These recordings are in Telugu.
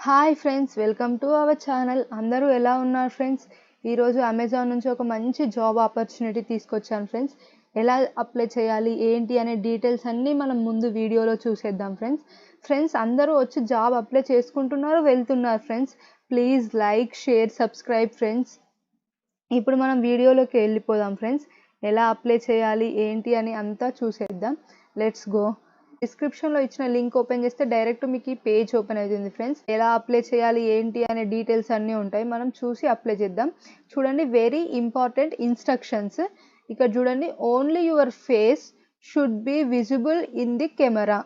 Hi friends, welcome to our channel. అందరూ ఎలా ఉన్నారు ఫ్రెండ్స్? ఈరోజు అమెజాన్ నుంచి ఒక మంచి జాబ్ ఆపర్చునిటీ తీసుకొచ్చాను ఫ్రెండ్స్. ఎలా అప్లై చేయాలి ఏంటి అనే డీటెయిల్స్ అన్నీ మనం ముందు వీడియోలో చూసేద్దాం ఫ్రెండ్స్. అందరూ వచ్చి జాబ్ అప్లై చేసుకుంటున్నారు, వెళ్తున్నారు friends. Please like, share, subscribe friends. ఇప్పుడు మనం వీడియోలోకి వెళ్ళిపోదాం ఫ్రెండ్స్. ఎలా అప్లై చేయాలి ఏంటి అని అంతా చూసేద్దాం. Let's go. డిస్క్రిప్షన్లో ఇచ్చిన లింక్ ఓపెన్ చేస్తే డైరెక్ట్ మీకు ఈ పేజ్ ఓపెన్ అవుతుంది ఫ్రెండ్స్. ఎలా అప్లై చేయాలి ఏంటి అనే డీటెయిల్స్ అన్నీ ఉంటాయి, మనం చూసి అప్లై చేద్దాం. చూడండి, వెరీ ఇంపార్టెంట్ ఇన్స్ట్రక్షన్స్. ఇక్కడ చూడండి, only your face should be visible in the camera.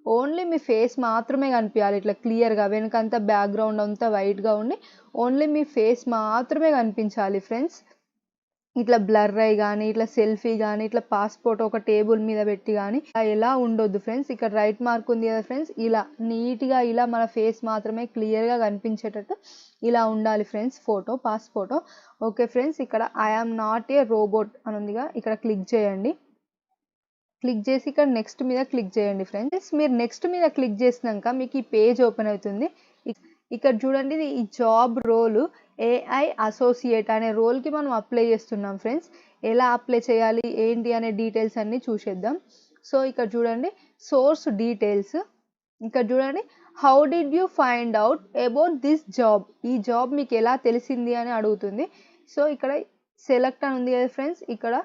Only me face మాత్రమే కనిపించాలి, ఇట్లా క్లియర్గా. వెనకంతా బ్యాక్గ్రౌండ్ అంతా వైట్గా ఉండి ఓన్లీ మీ ఫేస్ మాత్రమే కనిపించాలి ఫ్రెండ్స్. ఇట్లా బ్లర్ అయ్యి కానీ, ఇట్లా సెల్ఫీ కానీ, ఇట్లా పాస్పోర్ట్ ఒక టేబుల్ మీద పెట్టి కానీ ఎలా ఉండొద్దు ఫ్రెండ్స్. ఇక్కడ రైట్ మార్క్ ఉంది కదా ఫ్రెండ్స్, ఇలా నీట్గా ఇలా మన ఫేస్ మాత్రమే క్లియర్గా కనిపించేటట్టు ఇలా ఉండాలి friends. Pass photo. Okay friends, ఇక్కడ ఐఆమ్ నాట్ ఏ రోబోట్ అని ఉందిగా, ఇక్కడ క్లిక్ చేయండి. క్లిక్ చేసి ఇక్కడ నెక్స్ట్ మీద క్లిక్ చేయండి ఫ్రెండ్స్. మీరు నెక్స్ట్ మీద క్లిక్ చేసినాక మీకు ఈ పేజ్ ఓపెన్ అవుతుంది. ఇక్కడ చూడండి, ఈ జాబ్ రోల్ ఏఐ అసోసియేట్ అనే రోల్కి మనం అప్లై చేస్తున్నాం ఫ్రెండ్స్. ఎలా అప్లై చేయాలి ఏంటి అనే డీటెయిల్స్ అన్నీ చూసేద్దాం. సో ఇక్కడ చూడండి, సోర్స్ డీటెయిల్స్. ఇక్కడ చూడండి, how did you find out about this job. ఈ జాబ్ మీకు ఎలా తెలిసింది అని అడుగుతుంది. సో ఇక్కడ సెలెక్ట్ అని ఉంది కదా ఫ్రెండ్స్, ఇక్కడ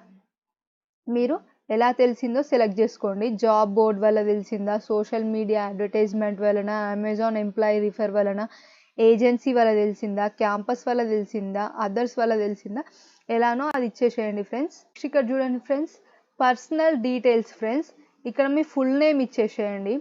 మీరు ఎలా తెలిసిందో సెలెక్ట్ చేసుకోండి. జాబ్ బోర్డ్ వల్ల తెలిసిందా, సోషల్ మీడియా అడ్వర్టైజ్మెంట్ వలన, అమెజాన్ ఎంప్లాయీ రిఫర్ వలన, ఏజెన్సీ వల్ల తెలిసిందా, క్యాంపస్ వల్ల తెలిసిందా, అదర్స్ వల్ల తెలిసిందా, ఎలానో అది ఇచ్చేసేయండి ఫ్రెండ్స్. ఇక్కడ చూడండి ఫ్రెండ్స్, పర్సనల్ డీటెయిల్స్ ఫ్రెండ్స్. ఇక్కడ మీ ఫుల్ నేమ్ ఇచ్చేసేయండి,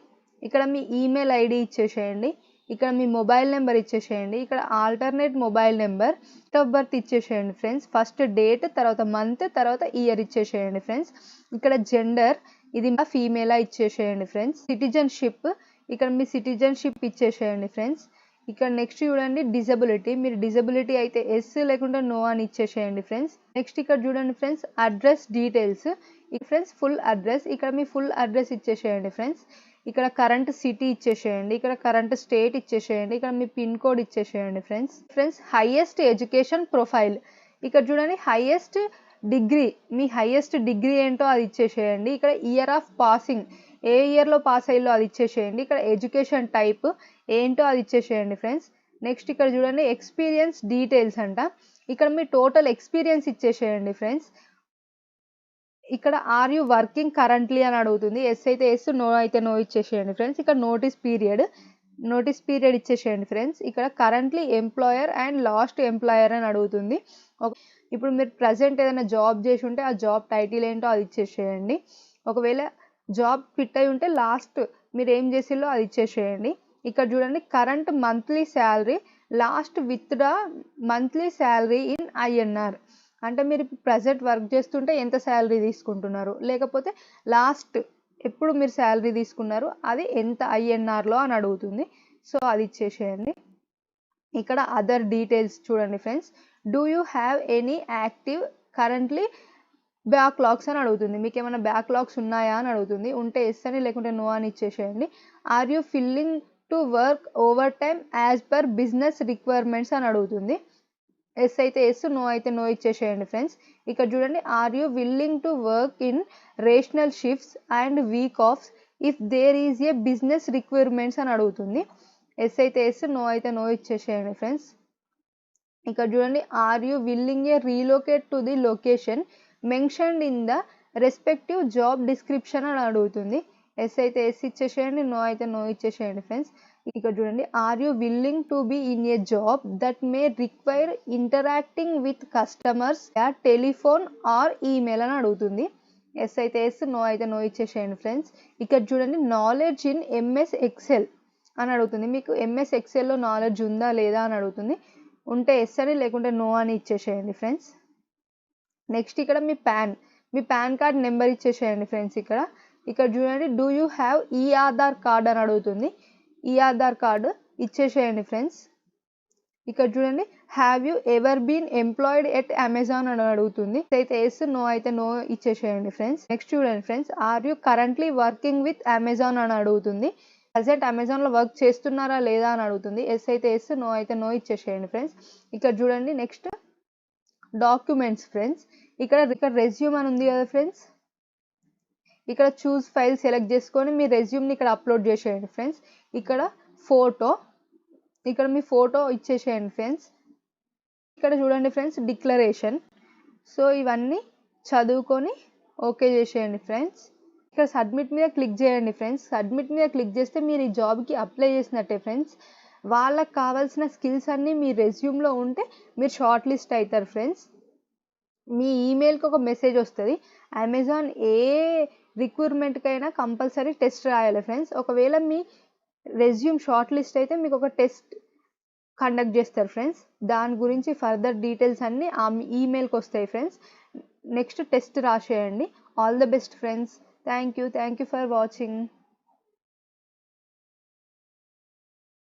ఇక్కడ మీ ఈమెయిల్ ఐడి ఇచ్చేసేయండి, ఇక్కడ మీ మొబైల్ నెంబర్ ఇచ్చేసేయండి, ఇక్కడ alternate mobile number, date of birth ఇచ్చేసేయండి ఫ్రెండ్స్. ఫస్ట్ డేట్, తర్వాత మంత్, తర్వాత ఇయర్ ఇచ్చేసేయండి ఫ్రెండ్స్. ఇక్కడ జెండర్, ఇది ఫీమేలా ఇచ్చేసేయండి ఫ్రెండ్స్. సిటిజన్షిప్, ఇక్కడ మీ సిటిజన్షిప్ ఇచ్చేసేయండి ఫ్రెండ్స్. ఇక్కడ నెక్స్ట్ చూడండి, డిజబిలిటీ. మీరు డిజబిలిటీ అయితే ఎస్, లేకుంటే నో అని ఇచ్చేసేయండి ఫ్రెండ్స్. నెక్స్ట్ ఇక్కడ చూడండి friends, address details. Friends full address, ఇక్కడ మీ ఫుల్ అడ్రస్ ఇచ్చేసేయండి ఫ్రెండ్స్. ఇక్కడ కరెంట్ సిటీ ఇచ్చేసేయండి, ఇక్కడ కరెంట్ స్టేట్ ఇచ్చేసేయండి, ఇక్కడ మీ పిన్ కోడ్ ఇచ్చేసేయండి ఫ్రెండ్స్. Highest education profile. ఇక్కడ చూడండి, హైయెస్ట్ డిగ్రీ, మీ హైయెస్ట్ డిగ్రీ ఏంటో అది ఇచ్చేసేయండి. ఇక్కడ ఇయర్ ఆఫ్ పాసింగ్, ఏ ఇయర్లో పాస్ అయ్యో అది ఇచ్చేసేయండి. ఇక్కడ ఎడ్యుకేషన్ టైప్ ఏంటో అది ఇచ్చేసేయండి ఫ్రెండ్స్. నెక్స్ట్ ఇక్కడ చూడండి, ఎక్స్పీరియన్స్ డీటెయిల్స్ అంట. ఇక్కడ మీ టోటల్ ఎక్స్పీరియన్స్ ఇచ్చేసేయండి ఫ్రెండ్స్. ఇక్కడ ఆర్ యూ వర్కింగ్ కరెంట్లీ అని అడుగుతుంది. ఎస్ అయితే ఎస్, నో అయితే నో ఇచ్చేసేయండి ఫ్రెండ్స్. ఇక్కడ నోటీస్ పీరియడ్ ఇచ్చేసేయండి ఫ్రెండ్స్. ఇక్కడ currently employer and last employer అని అడుగుతుంది. ఇప్పుడు మీరు ప్రజెంట్ ఏదైనా జాబ్ చేసి ఉంటే ఆ జాబ్ టైటిల్ ఏంటో అది ఇచ్చేసేయండి. ఒకవేళ జాబ్ క్విట్ అయి ఉంటే లాస్ట్ మీరు ఏం చేసిల్లో అది ఇచ్చేసేయండి. ఇక్కడ చూడండి, current monthly salary, last withdraw monthly salary in INR. అంటే మీరు ప్రజెంట్ వర్క్ చేస్తుంటే ఎంత శాలరీ తీసుకుంటున్నారు, లేకపోతే లాస్ట్ ఎప్పుడు మీరు శాలరీ తీసుకున్నారు అది ఎంత ఐఎన్ఆర్లో అని అడుగుతుంది. సో అది ఇచ్చేసేయండి. ఇక్కడ అదర్ డీటెయిల్స్ చూడండి friends. Do you have any active currently backlogs అని అడుగుతుంది. మీకు ఏమైనా బ్యాక్లాగ్స్ ఉన్నాయా అని అడుగుతుంది. ఉంటే ఎస్ అని, లేకుంటే నో అని ఇచ్చేసేయండి. Are you willing to work overtime as per business requirements అని అడుగుతుంది. ఎస్ అయితే ఎస్, నో అయితే నో ఇచ్చేసేయండి ఫ్రెండ్స్. ఇక్కడ చూడండి, are you willing to work in rational shifts and week offs if there is a business requirements అని అడుగుతుంది. ఎస్ అయితే ఎస్, నో అయితే నో ఇచ్చేసేయండి ఫ్రెండ్స్. ఇక్కడ చూడండి, are you willing a relocate to the location mentioned in the respective job description అని అడుగుతుంది. ఎస్ అయితే ఎస్ ఇచ్చేసేయండి, నో అయితే నో ఇచ్చేసేయండి ఫ్రెండ్స్. ఇక్కడ చూడండి, are you willing to be in a job that may require interacting with customers telephone or email అని అడుగుతుంది. ఎస్ అయితే ఎస్, నో అయితే నో ఇచ్చేసేయండి ఫ్రెండ్స్. ఇక్కడ చూడండి, నాలెడ్జ్ ఇన్ ఎంఎస్ ఎక్సెల్ అని అడుగుతుంది. మీకు ఎంఎస్ ఎక్సెల్లో నాలెడ్జ్ ఉందా లేదా అని అడుగుతుంది. ఉంటే ఎస్ అని, లేకుంటే నో అని ఇచ్చేసేయండి ఫ్రెండ్స్. నెక్స్ట్ ఇక్కడ మీ పాన్ కార్డ్ నెంబర్ ఇచ్చేసేయండి ఫ్రెండ్స్. ఇక్కడ చూడండి, డూ యూ హ్యావ్ ఈ ఆధార్ కార్డ్ అని అడుగుతుంది. ఈ ఆధార్ కార్డు ఇచ్చేసేయండి ఫ్రెండ్స్. ఇక్కడ చూడండి, have you ever been employed at Amazon అని అడుగుతుంది. అయితే ఎస్, నో అయితే నో ఇచ్చేసేయండి ఫ్రెండ్స్. నెక్స్ట్ చూడండి friends, are you currently working with Amazon అని అడుగుతుంది. ప్రజెంట్ అమెజాన్లో వర్క్ చేస్తున్నారా లేదా అని అడుగుతుంది. ఎస్ అయితే ఎస్, నో అయితే నో ఇచ్చేసేయండి ఫ్రెండ్స్. ఇక్కడ చూడండి నెక్స్ట్ డాక్యుమెంట్స్ ఫ్రెండ్స్. ఇక్కడ రెజ్యూమ్ అని ఉంది కదా ఫ్రెండ్స్, ఇక్కడ చూస్ ఫైల్ సెలెక్ట్ చేసుకొని మీ రెజ్యూమ్ని ఇక్కడ అప్లోడ్ చేసేయండి ఫ్రెండ్స్. ఇక్కడ ఫోటో, ఇక్కడ మీ ఫోటో ఇచ్చేసేయండి ఫ్రెండ్స్. ఇక్కడ చూడండి ఫ్రెండ్స్ డిక్లరేషన్. సో ఇవన్నీ చదువుకొని ఓకే చేసేయండి ఫ్రెండ్స్. ఇక్కడ సబ్మిట్ మీద క్లిక్ చేయండి ఫ్రెండ్స్. సబ్మిట్ మీద క్లిక్ చేస్తే మీరు ఈ జాబ్కి అప్లై చేసినట్టే ఫ్రెండ్స్. వాళ్ళకి కావాల్సిన స్కిల్స్ అన్నీ మీ రెజ్యూమ్లో ఉంటే మీరు షార్ట్ లిస్ట్ అవుతారు ఫ్రెండ్స్. మీ ఈమెయిల్కి ఒక మెసేజ్ వస్తుంది. అమెజాన్ ఏ రిక్రూట్మెంట్కైనా కంపల్సరీ టెస్ట్ రాయాలి ఫ్రెండ్స్. ఒకవేళ మీ రెజ్యూమ్ షార్ట్ లిస్ట్ అయితే మీకు ఒక టెస్ట్ కండక్ట్ చేస్తారు ఫ్రెండ్స్. దాని గురించి ఫర్దర్ డీటెయిల్స్ అన్నీ ఆ ఈమెయిల్కి వస్తాయి ఫ్రెండ్స్. నెక్స్ట్ టెస్ట్ రాసేయండి. All the best friends. Thank you for watching.